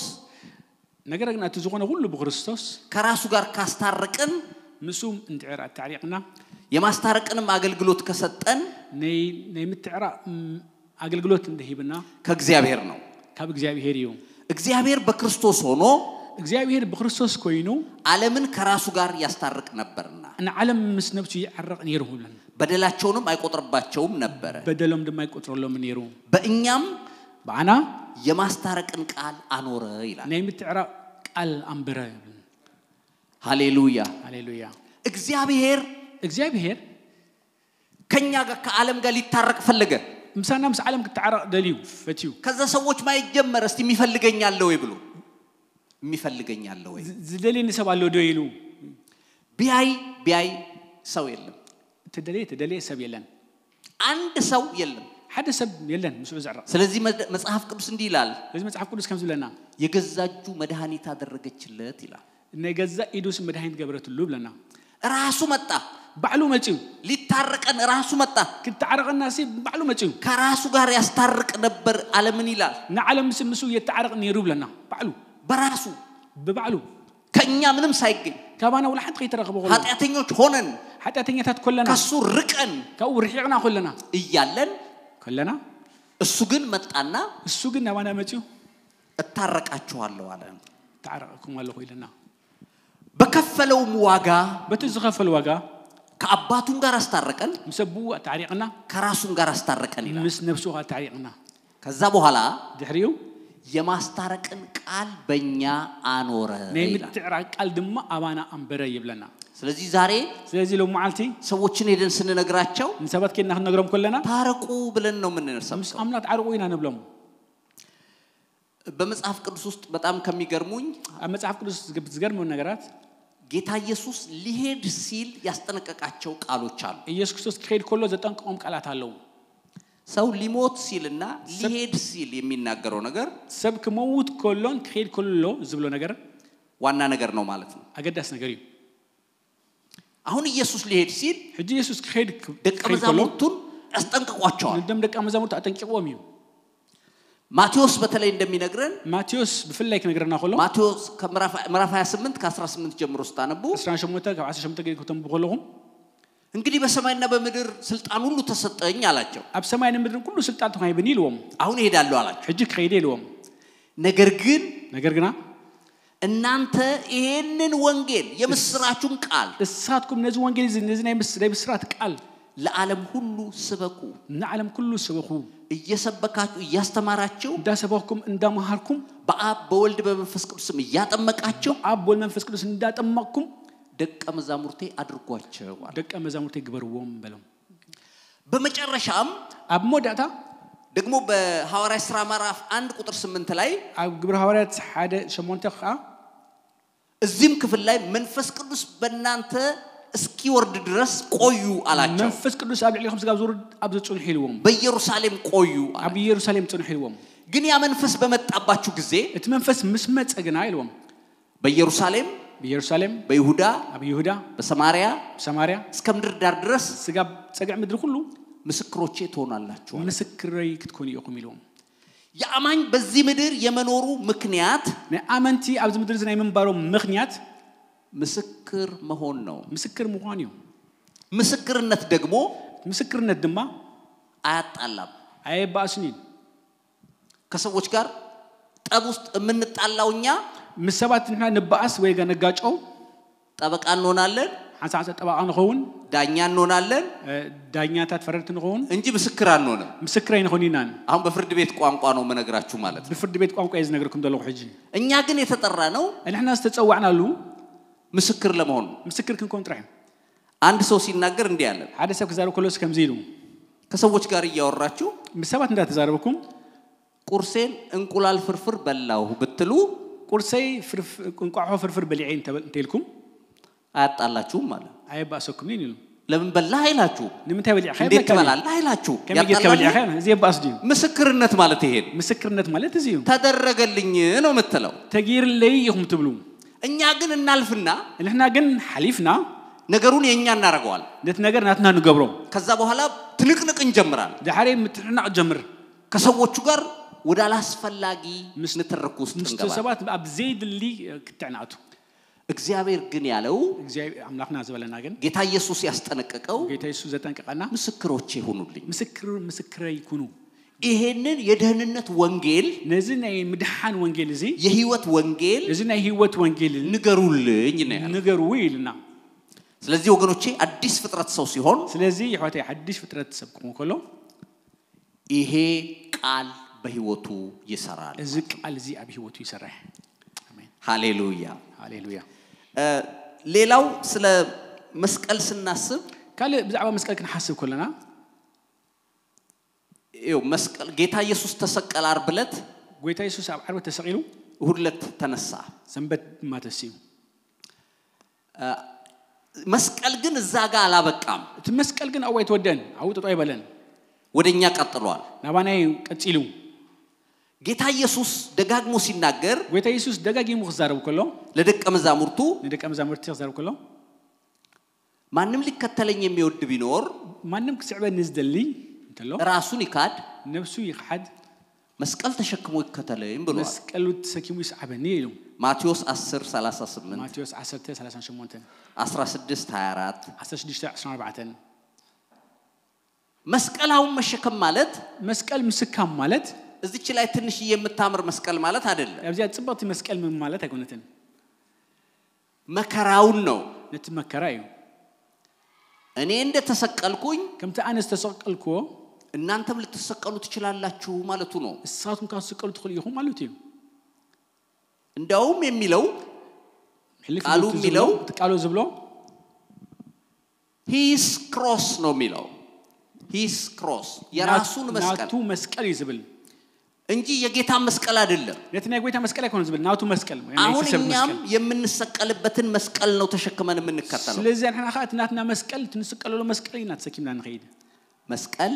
ነገር ግን አትዝሆነ ሁሉ በክርስቶስ ከራሱ ጋር ካስታረቀን ምሱም እንድዕራ ታሪቅና የማስታረቅንም አገልግሎት ከሰጠን ነይ ምትዕራ አገልግሎት እንደሂብና ከእግዚአብሔር ነው ካብ እግዚአብሔር እዩ እግዚአብሔር በክርስቶስ ሆኖ እግዚአብሔር በክርስቶስ ኮይኑ ዓለምን ከራሱ ጋር ያስታርቅ ነበርና እና ዓለም ምስ ነብሱ ይዓረቅ ነይሩልን በደላቸውንም አይቆጥርባቸውም ነበር በደሎም ደማ አይቆጥርሎም ነይሩ በእኛም ባና የማስታረቅን ቃል አኖረ ይላል ነይ ምትዕራ ቃል አንበረ ሃሌሉያ ሃሌሉያ እግዚአብሔር ከኛ ጋር ከዓለም ጋር ሊታረቅ ፈለገ ምሳና ምስ ዓለም ከተዓረቅ ደልዩ ፈቲው ከዛ ሰዎች ማይጀመር እስቲ የሚፈልገኛል ወይ ብሎ የሚፈልገኛል ወይ ዝደልኝ ሰባለው ደይሉ ቢያይ ሰው የለም تدلي سب يلن አንድ ሰው የለም حدا سب يلن مش بزعرق ስለዚህ መጽሐፍ ቅዱስ እንዲህ ይላል لازم مصحف ቅዱስ كم زلنا የገዛጁ መድኃኒት አደረገችለት ይላል እና የገዛ ኢዱስ መድኃኒት ገበረትሉ ብለና ራሱ መጣ ባሉ መጪው ሊታረቀን ራሱ መጣ ክትዓረቀና ሲ ባሉ መጪው ከራሱ ጋር ያስታርቅ ነበር ዓለምን ይላል ነዓለም ስምሱ የተዓረቅ ነይሩ ብለና ባሉ በራሱ በባሉ ከኛ ምንም ሳይገኝ ከባና ወላ ሐጥ ይተረከበው ኃጢአተኞች ሆነን ኃጢአተኛታት ኮለና ከሱ ርቀን ከውርሒቅና ኮለና እያለን ኮለና እሱ ግን መጣና እሱ ግን ነባና መጪው እታረቃችኋለሁ አለ ተዓረቀኩም አለ ሆይለና በከፈለው ዋጋ በተዝኸፈል ዋጋ ከአባቱም ጋር አስታረቀን ምሰቡ ታሪቅና ከራሱም ጋር አስታረቀን ይላል ምስ ነፍሱ ታሪቅና ከዛ በኋላ ድሕሪው የማስታረቅን ቃል በእኛ አኖረ ይላል ነይምትዕራቅ ቃል ድማ አባና አንበረ ይብለና ስለዚህ ዛሬ ለው ማዓልቲ ሰዎችን ሄደን ስንነግራቸው እንሰባት ከና ነግረም ኮለና ታረቁ ብለን ነው ምንነርሰው አምላክ አርቆይና ነብለም በመጽሐፍ ቅዱስ ውስጥ በጣም ከሚገርሙኝ መጽሐፍ ቅዱስ ዝገርሙ ነገራት ጌታ ኢየሱስ ሊሄድ ሲል ያስጠነቀቃቸው ቃሎች አሉ ኢየሱስ ክርስቶስ ከሄድ ኮሎ ዘጠንቀቆም ቃላት አለው ሰው ሊሞት ሲልና ሊሄድ ሲል የሚናገረው ነገር ሰብክ ሞት ኮሎን ከሄድ ኮሎ ዝብሎ ነገር ዋና ነገር ነው ማለት ነው አገዳስ ነገር ይው አሁን ኢየሱስ ሊሄድ ሲል ኢየሱስ ከሄድ ደቀ መዛሙርቱን ያስጠንቀቋቸዋል ደቀ መዛሙርቱ አጠንቅቆም ይው ማቴዎስ በተለይ እንደሚነግረን ማቴዎስ በፍላይ ከነገርና ኮሎ ማቴዎስ ከምዕራፍ 28 ከ18 ጀምሮ ስታነቡ 18 ከ18 ገይኩተም በኮሎም እንግዲህ በሰማይና በምድር ስልጣን ሁሉ ተሰጠኝ አላቸው አብ ሰማይና ምድር ሁሉ ስልጣን ተማይ በኒልዎም አሁን ይሄዳሉ አላቸው እጅ ከሄደ ይልዎም ነገር ግን እናንተ ይሄንን ወንጌል የምስራቹን ቃል እሳትኩም ነዚህ ወንጌል እነዚህ የምስራት ቃል ለዓለም ሁሉ ስበኩ ለዓለም ሁሉ ስበኩ እየሰበካችሁ እያስተማራችሁ እንዳሰበኩም እንዳማሃርኩም በአብ በወልድ በመንፈስ ቅዱስም እያጠመቃችሁ አብ በወልድ መንፈስ ቅዱስ እንዳጠመቅኩም ደቀ መዛሙርቴ አድርጓቸው ደቀ መዛሙርቴ ግበርዎም በለው በመጨረሻም አብ ሞዳታ ደግሞ በሐዋርያት ሥራ ምዕራፍ 1 ቁጥር 8 ላይ አብ ግብረ ሐዋርያት 1:8 እዚህም ክፍል ላይ መንፈስ ቅዱስ በእናንተ እስኪወርድ ድረስ ቆዩ አላቸው መንፈስ ቅዱስ አብ ለሊኩም ስጋ ዙር አብ ዘጹን ሂልዎም በኢየሩሳሌም ቆዩ አብ ኢየሩሳሌም ጽኑ ሂልዎም ግን ያ መንፈስ በመጣባችሁ ጊዜ እቲ መንፈስ ምስመጽ ገና ይልዎም በኢየሩሳሌም በይሁዳ በሰማሪያ እስከ ምድር ዳር ድረስ ስጋ ጸጋ ምድር ሁሉ ምስክሮቼ ትሆናላችሁ ምስክረይ ክትኮን ይቆም ይልዎም ያማኝ በዚህ ምድር የመኖሩ ምክንያት ነአመንቲ አብዝ ምድር ዝናይ መንባሮ ምክንያት ምስክር መሆን ነው ምስክር መሆን ነው ምስክርነት ድማ አያጣላም አይባስኒን ከሰዎች ጋር ጠብ ውስጥ የምንጣላውኛ ምሰባትና ንባስ ወይ ገነጋጨው ጠበቃ እንሆናለን አንሳሳ ጠበቃ እንሆን ዳኛ እንሆናለን ዳኛታት ፈረድት እንሆን እንጂ ምስክር አንሆንም ምስክር አይሆንናን አሁን በፍርድ ቤት ቋንቋ ነው መነግራችሁ ማለት ነው በፍርድ ቤት ቋንቋ ይዝነገርኩም ደለው ሐጂ እኛ ግን የተጠራ ነው እኛና ተጸዋዕናሉ ምስክር ለመሆን ምስክር ክንኮን ጥራይ አንድ ሰው ሲናገር እንዲህ ያለ ሓደ ሰብ ከዛሩ ኮሎስ ከምዚሉ ከሰዎች ጋር እያወራችሁ ምሰባት እንዳተዛረበኩም ቁርሴን እንቁላል ፍርፍር በላው ብትሉ ቁርሴይ እንቋቆ ፍርፍር በሊዓን ተልኩም አያጣላችሁም ማለት አይባሰኩም ይሉ ለምን በላ አይላችሁ ለምን ተበሊዓ ኸይር ተበላል አይላችሁ ያጣላል እዚህ ባስዲ ምስክርነት ማለት ይሄ ምስክርነት ማለት እዚህ ተደረገልኝ ነው የምትለው ተጊርልይ ይሁም ትብሉ እኛ ግን እናልፍና እኛ ግን ሐሊፍና ነገሩን የኛ እናረጋዋል ለት ነገር ናትና ንገብሮ ከዛ በኋላ ትንቅንቅ እንጀምራለን ዳሬ ምትናቅ ጀምር ከሰዎቹ ጋር ወደ አላስፈላጊ ንትርኩስ እንገባለን ምስተሰባት አብዘይድ ሊ ክትዕናቱ እግዚአብሔር ግን ያለው እግዚአብሔር አምላክና ዘበለና ግን ጌታ ኢየሱስ ያስጠነቀቀው ጌታ ኢየሱስ ዘጠንቀቀና ምስክሮቼ ሆኑልኝ ምስክር ይኩኑ ይሄንን የደህንነት ወንጌል ነዝና የምድሃን ወንጌል እዚ የህይወት ወንጌል ነዝና የህይወት ወንጌል ንገሩልኝ ነው ንገሩ ይልና ስለዚህ ወገኖቼ አዲስ ፍጥረት ሰው ሲሆን ስለዚህ ይሁቴ አዲስ ፍጥረት ሰብኩም ኮሎ ይሄ ቃል በህይወቱ ይሰራል እዚ ቃል እዚ አብ ህይወቱ ይሰራል አሜን ሃሌሉያ ሌላው ስለ መስቀል ስናስብ ካለ ብዛዕባ መስቀል ክንሐስብ ኮለና መስቀል ጌታ ኢየሱስ ተሰቀለ ዓርብ ዕለት ጌታ ኢየሱስ ዓርብ ተሰቂሉ እሁድ ዕለት ተነሳ ሰንበት ማተሲው መስቀል ግን እዛ ጋር አላበቃም መስቀል ግን አዋይ ተወደን አውጥቶ አይበለን ወደኛ ቀጥሏል ናባናይ ቀጥሉ ጌታ ኢየሱስ ደጋግሞ ሲናገር ጌታ ኢየሱስ ደጋግሞ ይዛረብ ከሎ ለደቀ መዛሙርቱ ይዛረብ ከሎ ማንንም ሊከተለኝ የሚወድ ቢኖር ማንንም ክስዕበን ንዝደልይ እንተሎ ራሱን ይካድ ነፍሱ ይካድ መስቀል ተሸክሞ ይከተለኝ ብሏል መስቀሉ ተሰኪሙ ይስዓበኒ ይሉ ማቴዎስ 10:38 ማቴዎስ 10:38 16:24 16:14 መስቀላውን መሸከም ማለት መስቀል ምስካም ማለት እዚች ላይ ትንሽ የምታምር መስቀል ማለት አይደለም ያብዚያ ጽበት መስቀል ምን ማለት አይቆነትን መከራውን ነው ለተመከራዩ እኔ እንደ ተሰቀልኩኝ ከምታ አንስ ተሰቀልኩ እናንተም ልትሰቀሉ ትችላላችሁ ማለቱ ነው እሳቱን ካስቀሉ ትخليهم ማለት ነው እንደውም የሚለው ቃሉ የሚለው ቃሉ ዝብሎ his cross ነው የሚለው his cross የራሱን መስቀል ናቱ መስቀል ይዝብል እንጂ የጌታ መስቀል አይደለም ለተና የጌታ መስቀል አይኮን ዝብል ናቱ መስቀል አሁን እኛም የምንሰቀልበትን መስቀል ነው ተሸክመን የምንከተለው ስለዚህ አሁን አኻትናትና መስቀል ትንሰቀለሉ መስቀልና ተሰኪምና እንخيد መስቀል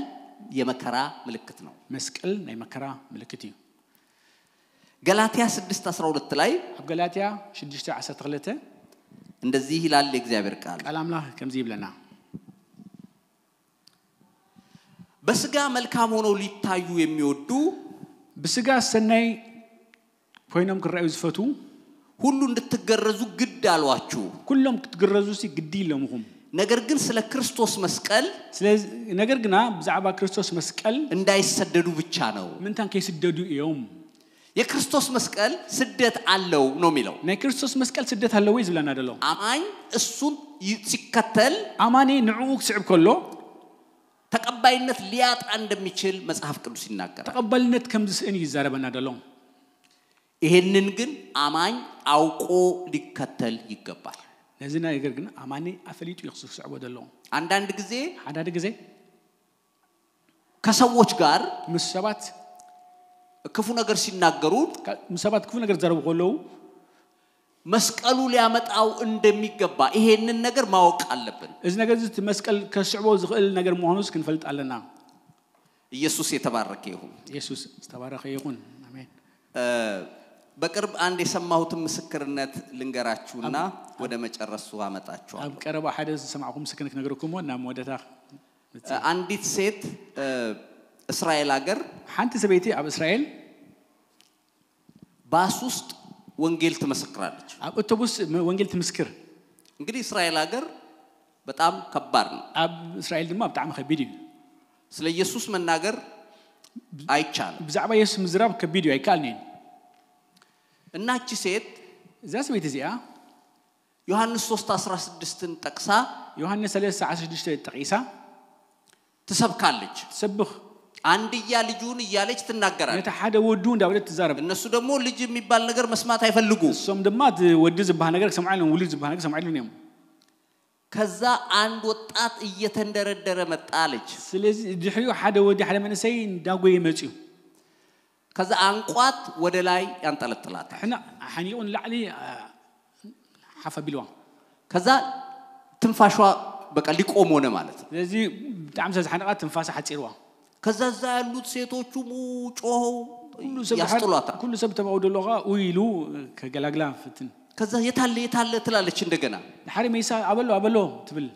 የመከራ ምልክት ነው መስቀል ናይ መከራ ምልክት እዩ ገላትያ 6:12 ላይ ገላትያ 6:12 እንደዚህ ይላል የእግዚአብሔር ቃል ቃል አምላክ ከምዚ ይብለና በስጋ መልካም ሆነው ሊታዩ የሚወዱ በስጋ ሰናይ ኮይኖም ክራዩ ዝፈቱ ሁሉ እንድትገረዙ ግድ አሏችሁ ሁሉም ክትገረዙ ሲ ግድ ይለምሁም ነገር ግን ስለ ክርስቶስ መስቀል ስለዚህ ነገር ግና በዛዕባ ክርስቶስ መስቀል እንዳይሰደዱ ብቻ ነው ምንታን ከይስደዱ እዮም የክርስቶስ መስቀል ስደት አለው ነው የሚለው ናይ ክርስቶስ መስቀል ስደት አለው ወይ ዝብለና ደለው አማኝ እሱን ሲከተል አማኔ ንዑ ክስዕብ ከሎ ተቀባይነት ሊያጣ እንደሚችል መጽሐፍ ቅዱስ ይናገራል ተቀባይነት ከምዝስእን ይዛረበና ደለው ይሄንን ግን አማኝ አውቆ ሊከተል ይገባል ለዚህና ነገር ግን አማኔ አፈሊጡ ይخصص ወደለው አንዳንድ ጊዜ አዳድ ጊዜ ከሰዎች ጋር መስባት ክፉ ነገር ሲናገሩ መስባት ክፉ ነገር ዘርቡ ቆለው መስቀሉ ሊያመጣው እንደሚገባ ይሄንን ነገር ማወቅ አለብን እዚ ነገር ዝት መስቀል ከስዕቦ ዝኽእል ነገር መሆኑስ ክንፈልጣለና ኢየሱስ የተባረከ ይሁን ኢየሱስ ተባረከ ይሁን አሜን በቅርብ አንድ የሰማሁት ምስክርነት ልንገራችሁና ወደ መጨረሱ አመጣችሁ አብ ቀረባ ሐደስ ሰማዕኩም ምስክርነት ነገርኩም እና ወደታ አንዲት ሴት እስራኤል ሀገር አንተ ሰበይቲ አብ እስራኤል ባስ ውስጥ ወንጌል ትመሰክራለች አብ አውቶቡስ ወንጌል ትመስክር እንግዲህ እስራኤል ሀገር በጣም ከባድ ነው አብ እስራኤል ድማ በጣም ከቢድ እዩ ስለ ኢየሱስ መናገር አይቻልም በዛዕባ ኢየሱስ ምዝራብ ከቢድ እዩ አይካልኒ እናቺ ሴት ዛስ ቤት እዚያ ዮሐንስ 3:16ን ጠቅሳ ዮሐንስ 3:16 ጠቂሳ ትሰብካለች ትሰብኽ አንድያ ልጁን እያለች ትናገራለች ነታ ሓደ ወዱ እንዳውለት ትዛረብ እነሱ ደግሞ ልጅ የሚባል ነገር መስማት አይፈልጉ እሱም ደማ ወድ ዝባህ ነገር ሰማዓለን ውልድ ዝባህ ነገር ሰማዓለን ነው ከዛ አንድ ወጣት እየተንደረደረ መጣለች ስለዚህ ድሕሪው ሓደ ወዲ ሓደ መንሰይ እንዳጎየ መጽዩ ከዛ አንቋት ወደ ላይ ያንጠለጥላታል احنا حنيون لعلي حفا بلوا ከዛ ትንፋሿ በቃ ሊቆም ሆነ ማለት ነው ስለዚህ በጣም ዘሐነቃት ትንፋሳ ሐጽርዋ ከዛ ዛ ያሉት ሴቶቹ ጮኸው ያስጥሏታል ሁሉ ሰብ ተባውደሎጋ ወይሉ ከገላግላ ፍትን ከዛ የታለ ትላለች እንደገና ለሐሪሜሳ አበሎ ትብል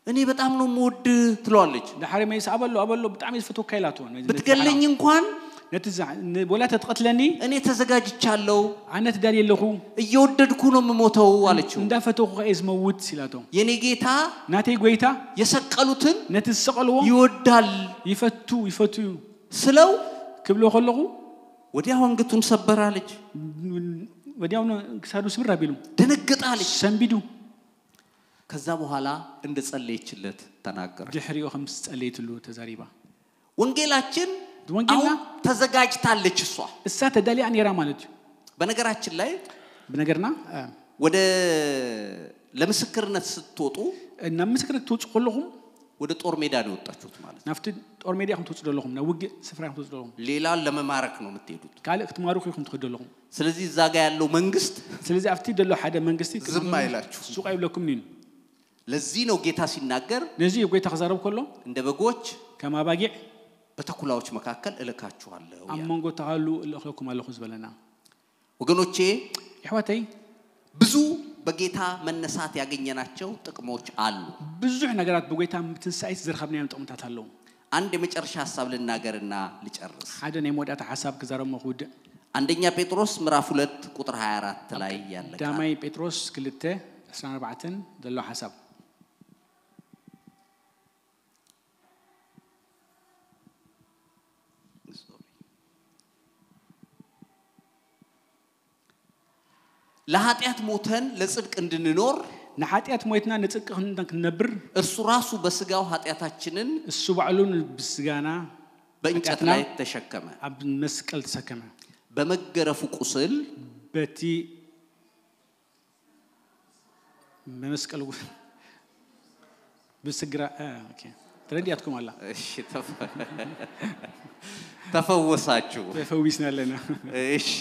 እኔ በጣም ነው ሞድ ትሏለች ለሐሪሜሳ አበሎ በጣም ይፈቶ ካይላቱ ብትገለኝ እንኳን ነትዛ ወላ ተጥቅትለኒ እኔ ተዘጋጅቻለሁ አነት ዳል የለሁ እየወደድኩ ነው መሞተው አለችው እንዳፈተው ከእዝመውት ሲላቶ የኔ ጌታ ናቴ ጎይታ የሰቀሉትን ነትሰቀልዎ ይወዳል ይፈቱ ስለው ክብሎ ኸለቁ ወዲያው አንገቱን ሰበራለች ወዲያው ክሳዱ ስብራ ቢሉ ደነገጣለች ሰንቢዱ ከዛ በኋላ እንደጸለየችለት ተናገረች ድሕሪው ከምስ ጸለይትሉ ተዛሪባ ወንጌላችን ወንጌልና ተዘጋጅታለች እሷ ተዳሊያ አኔራ ማለት በነገራችን ላይ በነገርና ወደ ለምስክርነት ስትወጡ እና ምስክርነት ትወጽቁልኩም ወደ ጦር ሜዳ ነው ወጣችሁት ማለት ናፍት ጦር ሜዳ ከም ትወጽደለኩም ነው ውግ ስፍራ ከም ትወጽደለኩም ሌላ ለመማረክ ነው የምትሄዱት ካለ ክትማሩኩ ይኩም ትወደለኩም ስለዚህ እዛ ጋር ያለው መንግስት ስለዚህ አፍቲ ደሎ ሓደ መንግስቲ ዝም አይላችሁ ሱቅ አይብለኩም ኒን ለዚህ ነው ጌታ ሲናገር ነዚህ የጌታ ከዛረብ ኮሎ እንደ በጎች ከማባጊዕ በተኩላዎች መካከል እልካችኋለሁ አመንጎ ተቃሉ ለኹም አለኹ ዝበለና ወገኖቼ ይህዋተይ ብዙ በጌታ መነሳት ያገኘናቸው ጥቅሞች አሉ ብዙ ነገራት በጌታ ትንሳኤት ዝርኸብናዮም ጥቅምታት አለው አንድ የመጨረሻ ሐሳብ ልናገርና ልጨርስ ሓደ ናይ ሞዳታ ሐሳብ ከዛረብ መኹድ አንደኛ ጴጥሮስ ምዕራፍ 2 ቁጥር 24 ላይ ያለ ዳማይ ጴጥሮስ 2:14 ዘሎ ሐሳብ ለኃጢአት ሞተን ለጽድቅ እንድንኖር ንኃጢአት ሞይትና ንጽድቅ እንድንነብር እርሱ ራሱ በስጋው ኃጢአታችንን እሱ ባዕሉን ብስጋና በእንጨት ላይ ተሸከመ አብ መስቀል ተሸከመ በመገረፉ ቁስል በቲ በመስቀሉ በስግራ ኦኬ ትረዲያትኩም አላ እሺ ተፈወሳችሁ በፈዊስና ለና እሺ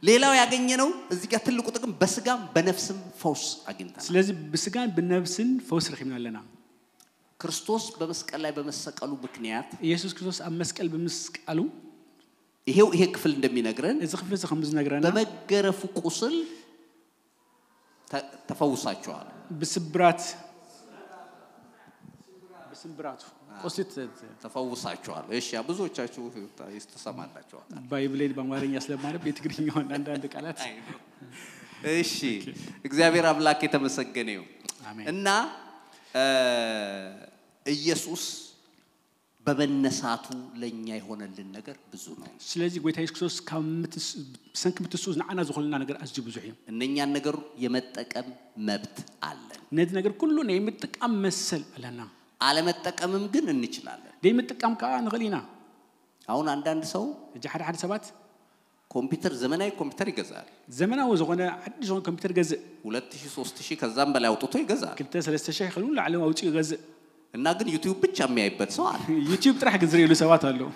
ሌላው ያገኘነው እዚህ ጋር ትልቁ ጥቅም በስጋም በነፍስም ፈውስ አግኝተናል ስለዚህ በስጋን በነፍስን ፈውስ ረክብና ለና ክርስቶስ በመስቀል ላይ በመሰቀሉ ምክንያት ኢየሱስ ክርስቶስ ኣብ መስቀል በመስቀሉ ይሄ ክፍል እንደሚነግረን እዚ ክፍል ዘኸምዝ ነግረና በመገረፉ ቁስል ተፈውሳችኋል በስብራቱ ቁስል ተፈውሳችኋል እሺ ብዙዎቻችሁ ይስተሰማላችሁ ባይብሌን በአማርኛ ስለማነብ የትግርኛው አንዳንድ ቃላት እሺ እግዚአብሔር አምላክ የተመሰገነ ይሁን እና ኢየሱስ በመነሳቱ ለኛ የሆነልን ነገር ብዙ ነው ስለዚህ ጌታ ኢየሱስ ክርስቶስ ሰንክምትሱዝ ናዓና ዝሆልና ነገር አስጂ ብዙ ይም እነኛን ነገር የመጠቀም መብት አለን ነዚህ ነገር ሁሉ ነው የምትጠቀም መሰል አለና አለመጠቀምም ግን እንችላለን ለምትጠቀም ካ ንግሊና አሁን አንዳንድ ሰው ሐድ ሰባት ኮምፒውተር ዘመናዊ ኮምፒውተር ይገዛል ዘመናዊ ዘሆነ አዲስ ኮምፒውተር ገዝ 2000 3000 ከዛም በላይ አውጥቶ ይገዛል ክልተ 3000 ይخلون ለዓለም አውጪ ገዝ እና ግን ዩቲዩብ ብቻ የሚያይበት ሰው አለ ዩቲዩብ ጥራህ ገዝር ይሉ ሰባት አለው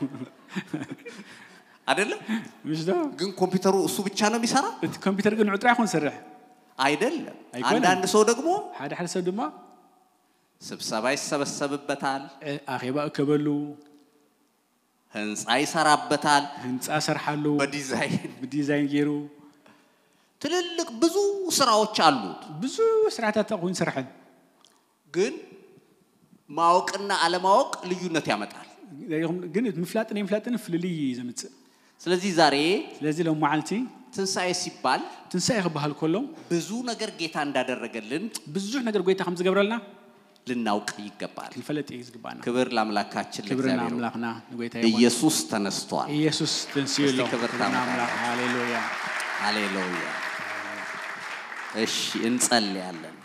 አይደለም ምሽዳ ግን ኮምፒውተሩ እሱ ብቻ ነው የሚሰራ ኮምፒውተር ግን ዑጥራ ይሆን ሰራህ አይደለም አንዳንድ ሰው ደግሞ ሓደ ሰው ድማ ስብሰባ ይሰበሰብበታል አኺባ ከበሉ ህንጻ ይሰራበታል ህንጻ ሰርሐሉ በዲዛይን ጌሩ ትልልቅ ብዙ ስራዎች አሉት ብዙ ስራታት አሁን ይሰርሐል ግን ማወቅና አለማወቅ ልዩነት ያመጣል ግን ምፍላጥን ፍልልይ ዘምጽ ስለዚህ ዛሬ ስለዚህ ለው ማዓልቲ ትንሳኤ ሲባል ትንሳኤ ይባል ኮሎ ብዙ ነገር ጌታ እንዳደረገልን ብዙ ነገር ጌታ ከም ዝገብረልና ልናውቅ ይገባል ልፈለጥ ይዝግባና ክብር ለአምላካችን ለእግዚአብሔር አምላክና ለጌታ ኢየሱስ ተነስቷል ኢየሱስ ተንሲሎ ክብር ለአምላክ ሃሌሉያ ሃሌሉያ እሺ እንጸልያለን